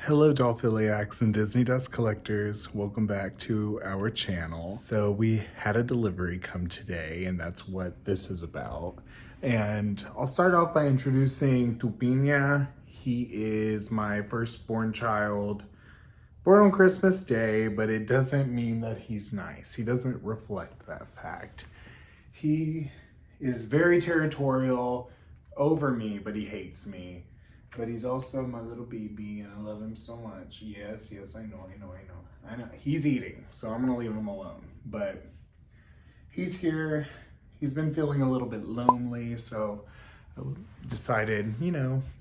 Hello dollphiliacs and Disney Dust collectors, welcome back to our channel. So we had a delivery come today and that's what this is about. And I'll start off by introducing TuPiña. He is my firstborn child, born on Christmas Day, but it doesn't mean that he's nice. He doesn't reflect that fact. He is very territorial over me, but he hates me. But he's also my little baby and I love him so much. Yes, I know. He's eating, so I'm gonna leave him alone. But he's here. He's been feeling a little bit lonely, so I decided,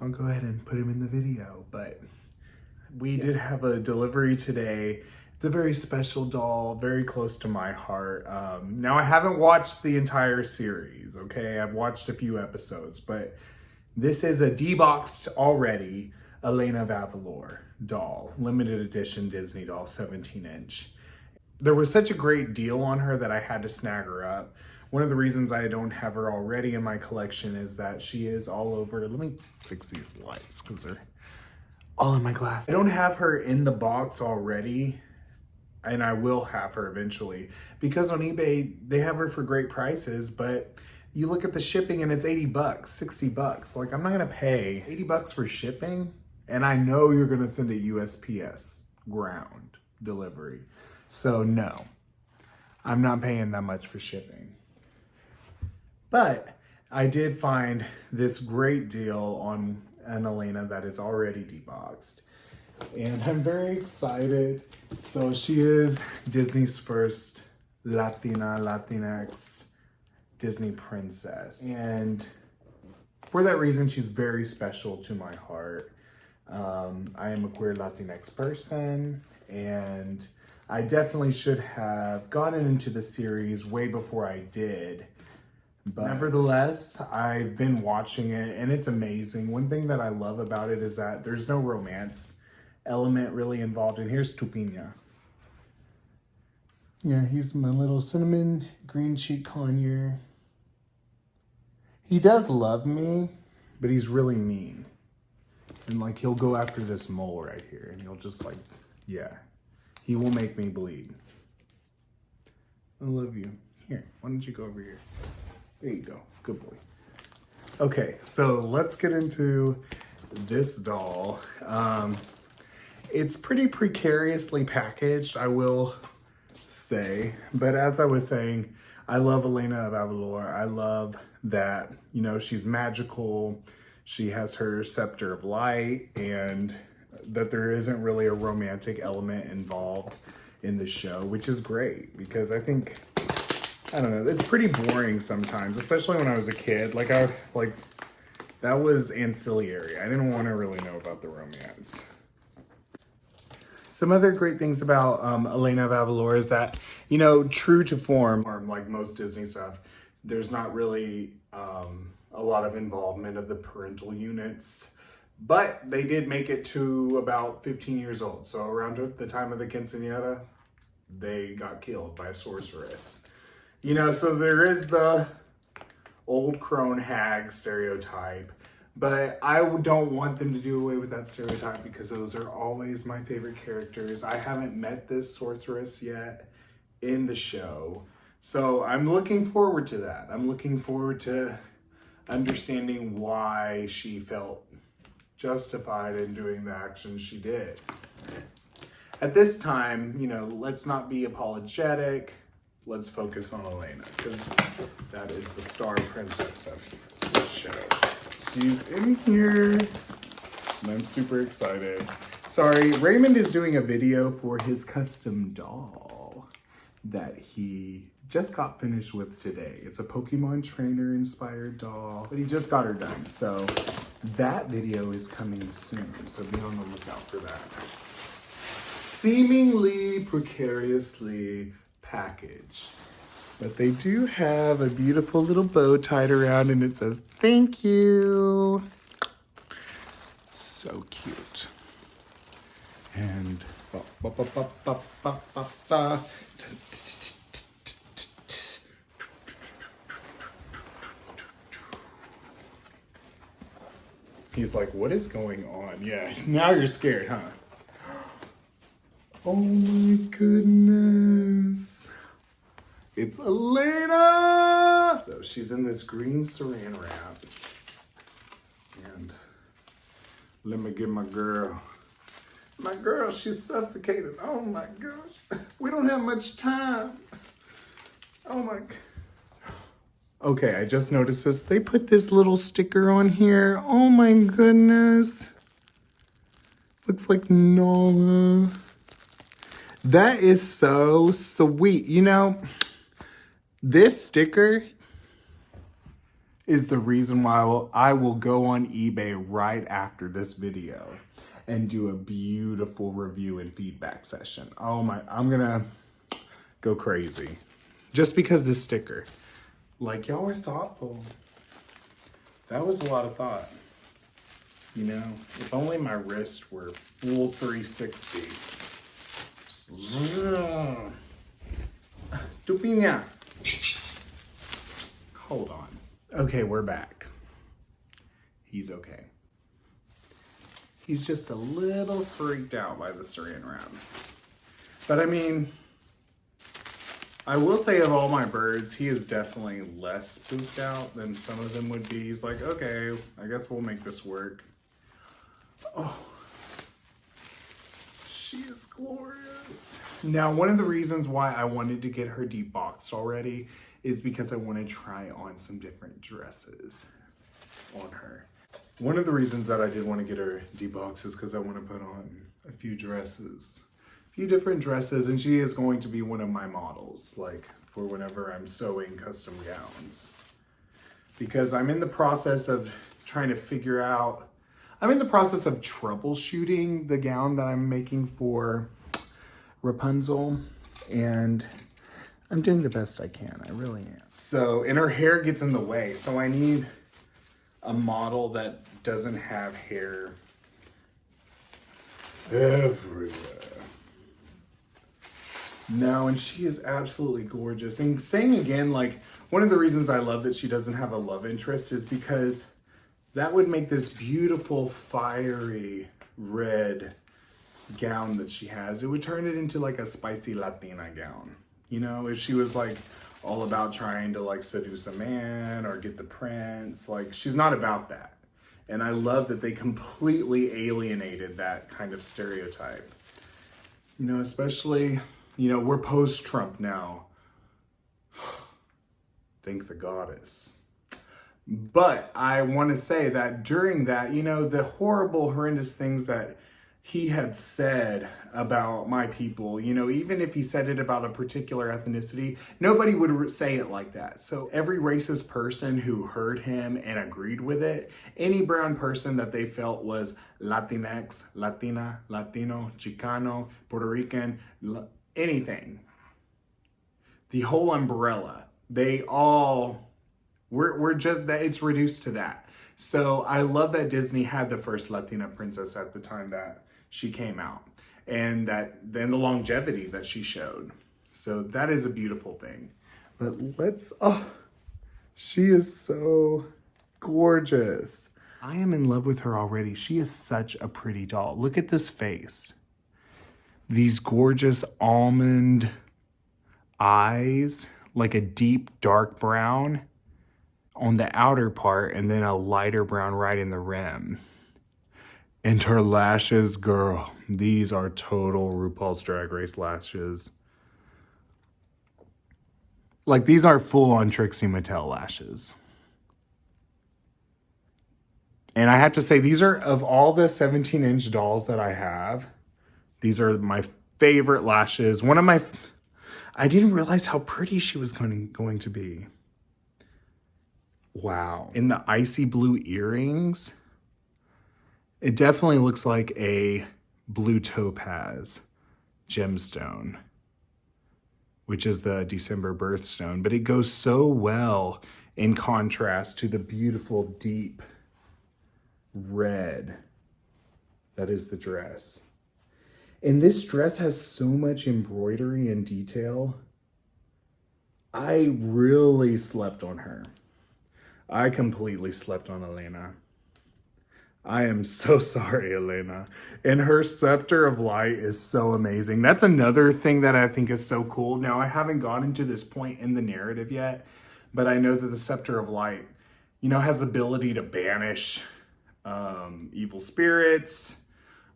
I'll go ahead and put him in the video. But we did have a delivery today. It's a very special doll, very close to my heart. Now I haven't watched the entire series, okay? I've watched a few episodes, but this is a deboxed already Elena of Avalor doll, limited edition Disney doll, 17-inch. There was such a great deal on her that I had to snag her up. One of the reasons I don't have her already in my collection is that she is all over. Let me fix these lights because they're all in my glass. I don't have her in the box already, and I will have her eventually because on eBay, they have her for great prices, but you look at the shipping and it's 80 bucks, 60 bucks. Like, I'm not gonna pay 80 bucks for shipping. And I know you're gonna send it USPS, ground delivery. So no, I'm not paying that much for shipping. But I did find this great deal on an Elena that is already deboxed. And I'm very excited. So she is Disney's first Latinx Disney princess. And for that reason, she's very special to my heart. I am a queer Latinx person, and I definitely should have gotten into the series way before I did. But nevertheless, I've been watching it, and it's amazing. One thing that I love about it is that there's no romance element really involved. And here's TuPiña. Yeah, he's my little cinnamon green cheek conure. He does love me, but he's really mean. And like, he'll go after this mole right here and he'll just like, yeah, he will make me bleed. I love you. Here, why don't you go over here? There you go, good boy. Okay, so let's get into this doll. It's pretty precariously packaged, I will say. But as I was saying, I love Elena of Avalor. I love that, she's magical. She has her scepter of light, and that there isn't really a romantic element involved in the show, which is great because I don't know, it's pretty boring sometimes, especially when I was a kid. That was ancillary. I didn't want to really know about the romance. Some other great things about Elena of Avalor is that, true to form, or like most Disney stuff, there's not really a lot of involvement of the parental units, but they did make it to about 15 years old. So around the time of the quinceañera, they got killed by a sorceress. So there is the old crone hag stereotype, but I don't want them to do away with that stereotype because those are always my favorite characters. I haven't met this sorceress yet in the show, so I'm looking forward to that. I'm looking forward to understanding why she felt justified in doing the actions she did. At this time, let's not be apologetic. Let's focus on Elena because that is the star princess of the show. She's in here, and I'm super excited. Sorry, Raymond is doing a video for his custom doll that he just got finished with today. It's a Pokemon trainer inspired doll, but he just got her done. So that video is coming soon, so be on the lookout for that. Seemingly precariously packaged, but they do have a beautiful little bow tied around and it says, "Thank you." So cute. And he's like, "What is going on?" Yeah, now you're scared, huh? Oh my goodness. It's Elena! So she's in this green saran wrap. And let me get my girl. My girl, she's suffocated. Oh my gosh. We don't have much time. Oh my God. Okay, I just noticed this. They put this little sticker on here. Oh my goodness. Looks like Nala. That is so sweet. You know, this sticker is the reason why I will go on eBay right after this video and do a beautiful review and feedback session. Oh my, I'm gonna go crazy. Just because this sticker. Like, y'all were thoughtful. That was a lot of thought. You know, if only my wrists were full 360. TuPiña. Hold on. Okay, we're back. He's okay. He's just a little freaked out by the saran wrap. But I mean, I will say of all my birds, he is definitely less spooked out than some of them would be. He's like, okay, I guess we'll make this work. Oh, she is glorious. Now, one of the reasons why I wanted to get her deboxed already is because I want to try on some different dresses on her. One of the reasons that I did want to get her deboxed is because I want to put on a few dresses. Few different dresses, and she is going to be one of my models, like for whenever I'm sewing custom gowns. Because I'm in the process of trying to figure out, I'm in the process of troubleshooting the gown that I'm making for Rapunzel, and I'm doing the best I can, I really am. So, and her hair gets in the way, so I need a model that doesn't have hair everywhere. No, and she is absolutely gorgeous. And saying again, like, one of the reasons I love that she doesn't have a love interest is because that would make this beautiful, fiery red gown that she has. It would turn it into like a spicy Latina gown. You know, if she was like all about trying to like seduce a man or get the prince, like she's not about that. And I love that they completely alienated that kind of stereotype. You know, especially, you know, we're post-Trump now. Thank the goddess. But I want to say that during that, you know, the horrible, horrendous things that he had said about my people, you know, even if he said it about a particular ethnicity, nobody would say it like that. So every racist person who heard him and agreed with it, any brown person that they felt was Latinx, Latina, Latino, Chicano, Puerto Rican, anything, the whole umbrella, they all, we're just, that it's reduced to that. So I love that Disney had the first Latina princess at the time that she came out, and that then the longevity that she showed. So that is a beautiful thing. But let's, oh, she is so gorgeous. I am in love with her already. She is such a pretty doll. Look at this face. These gorgeous almond eyes, like a deep dark brown on the outer part, and then a lighter brown right in the rim. And her lashes, girl, these are total RuPaul's Drag Race lashes. Like, these are full-on Trixie Mattel lashes. And I have to say, these are, of all the 17-inch dolls that I have, these are my favorite lashes. One of my, I didn't realize how pretty she was going to be. Wow. In the icy blue earrings, it definitely looks like a blue topaz gemstone, which is the December birthstone, but it goes so well in contrast to the beautiful deep red that is the dress. And this dress has so much embroidery and detail. I really slept on her. I completely slept on Elena. I am so sorry, Elena. And her scepter of light is so amazing. That's another thing that I think is so cool. Now, I haven't gotten to this point in the narrative yet, but I know that the scepter of light, has the ability to banish evil spirits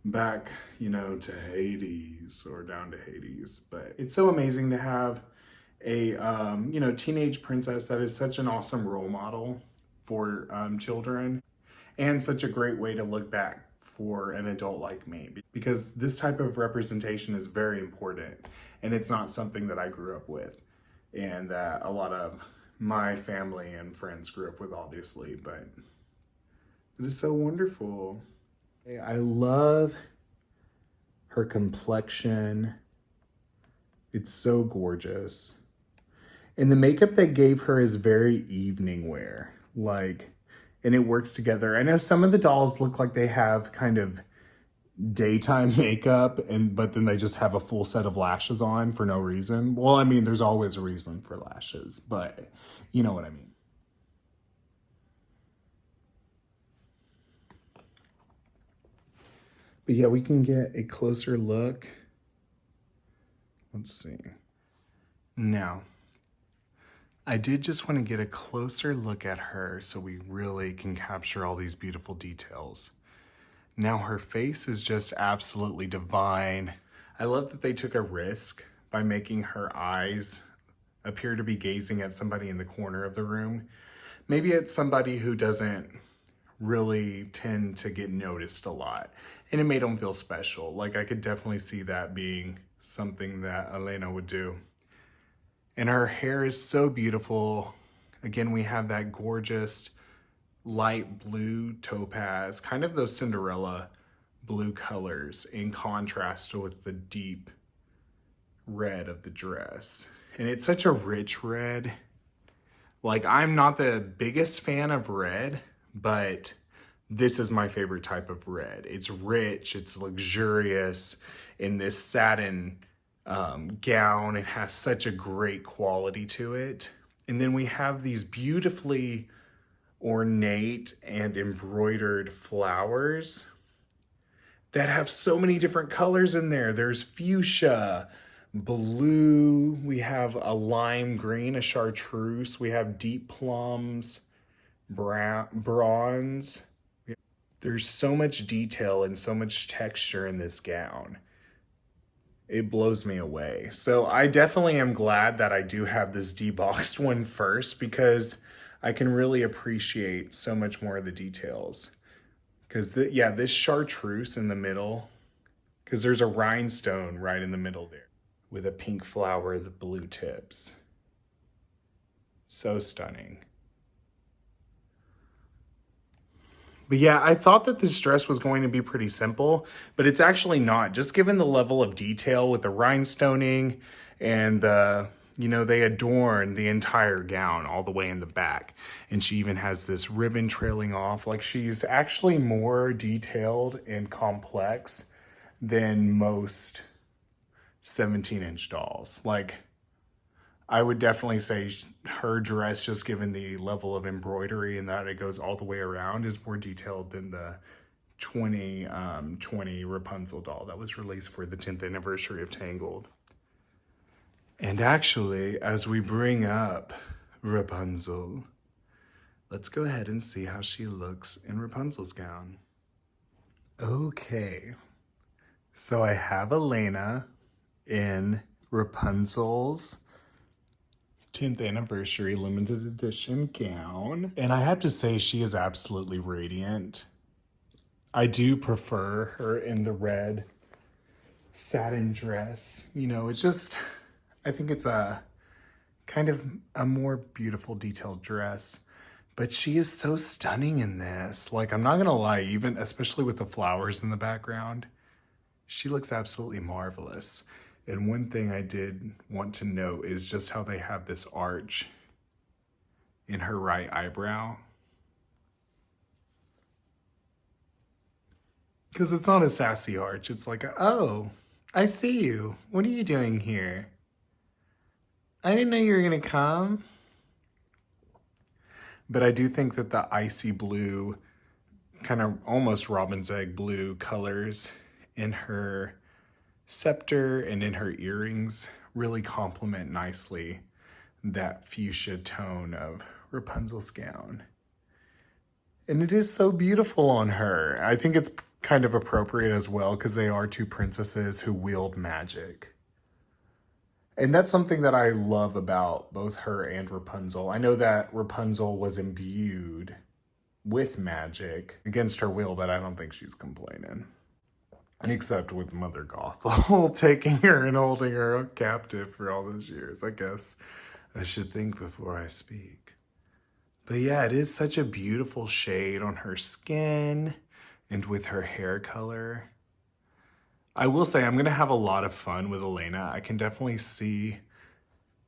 back, to Hades or down to Hades. But it's so amazing to have a, teenage princess that is such an awesome role model for children and such a great way to look back for an adult like me, because this type of representation is very important and it's not something that I grew up with and that a lot of my family and friends grew up with, obviously, but it is so wonderful. I love her complexion. It's so gorgeous. And the makeup they gave her is very evening wear. And it works together. I know some of the dolls look like they have kind of daytime makeup but then they just have a full set of lashes on for no reason. Well, I mean, there's always a reason for lashes, but you know what I mean. But yeah, we can get a closer look. Let's see. Now, I did just want to get a closer look at her so we really can capture all these beautiful details. Now her face is just absolutely divine. I love that they took a risk by making her eyes appear to be gazing at somebody in the corner of the room. Maybe it's somebody who doesn't really tend to get noticed a lot. And it made them feel special. Like, I could definitely see that being something that Elena would do. And her hair is so beautiful. Again, we have that gorgeous light blue topaz, kind of those Cinderella blue colors in contrast with the deep red of the dress. And it's such a rich red. Like, I'm not the biggest fan of red, but this is my favorite type of red. It's rich, it's luxurious. In this satin gown, it has such a great quality to it. And then we have these beautifully ornate and embroidered flowers that have so many different colors in there. There's fuchsia, blue, we have a lime green, a chartreuse, we have deep plums, brown, bronze. There's so much detail and so much texture in this gown. It blows me away. So I definitely am glad that I do have this deboxed one first, because I can really appreciate so much more of the details. Because, this chartreuse in the middle, because there's a rhinestone right in the middle there with a pink flower with blue tips. So stunning. But yeah, I thought that this dress was going to be pretty simple, but it's actually not. Just given the level of detail with the rhinestoning and they adorn the entire gown all the way in the back. And she even has this ribbon trailing off. Like, she's actually more detailed and complex than most 17-inch dolls. Like, I would definitely say her dress, just given the level of embroidery and that it goes all the way around, is more detailed than the 2020 Rapunzel doll that was released for the 10th anniversary of Tangled. And actually, as we bring up Rapunzel, let's go ahead and see how she looks in Rapunzel's gown. Okay, so I have Elena in Rapunzel's 10th anniversary limited edition gown. And I have to say, she is absolutely radiant. I do prefer her in the red satin dress. It's just, I think it's a kind of a more beautiful detailed dress. But she is so stunning in this. Like, I'm not gonna lie, even especially with the flowers in the background, she looks absolutely marvelous. And one thing I did want to note is just how they have this arch in her right eyebrow. Because it's not a sassy arch. It's like, oh, I see you. What are you doing here? I didn't know you were going to come. But I do think that the icy blue kind of almost robin's egg blue colors in her scepter and in her earrings really complement nicely that fuchsia tone of Rapunzel's gown. And it is so beautiful on her. I think it's kind of appropriate as well because they are two princesses who wield magic. And that's something that I love about both her and Rapunzel. I know that Rapunzel was imbued with magic against her will, but I don't think she's complaining. Except with Mother Gothel taking her and holding her captive for all those years. I guess I should think before I speak. But yeah, it is such a beautiful shade on her skin and with her hair color. I will say I'm going to have a lot of fun with Elena. I can definitely see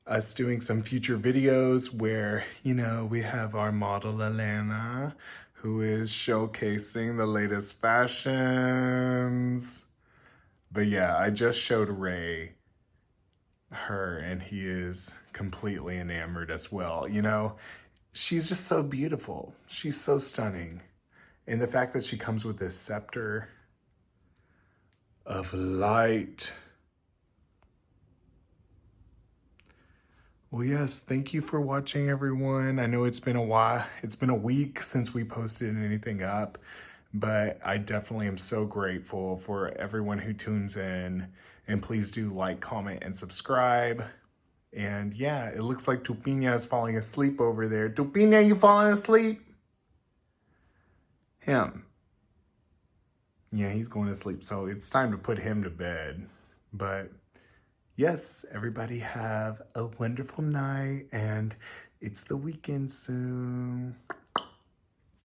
us doing some future videos where, you know, we have our model Elena who is showcasing the latest fashions. But yeah, I just showed Ray her and he is completely enamored as well. You know, she's just so beautiful. She's so stunning. And the fact that she comes with this scepter of light. Well, yes, thank you for watching, everyone. I know it's been a while. It's been a week since we posted anything up, but I definitely am so grateful for everyone who tunes in. And please do like, comment, and subscribe. And yeah, it looks like TuPiña is falling asleep over there. TuPiña, you falling asleep? Him. Yeah, he's going to sleep. So it's time to put him to bed. But yes, everybody have a wonderful night. And it's the weekend soon.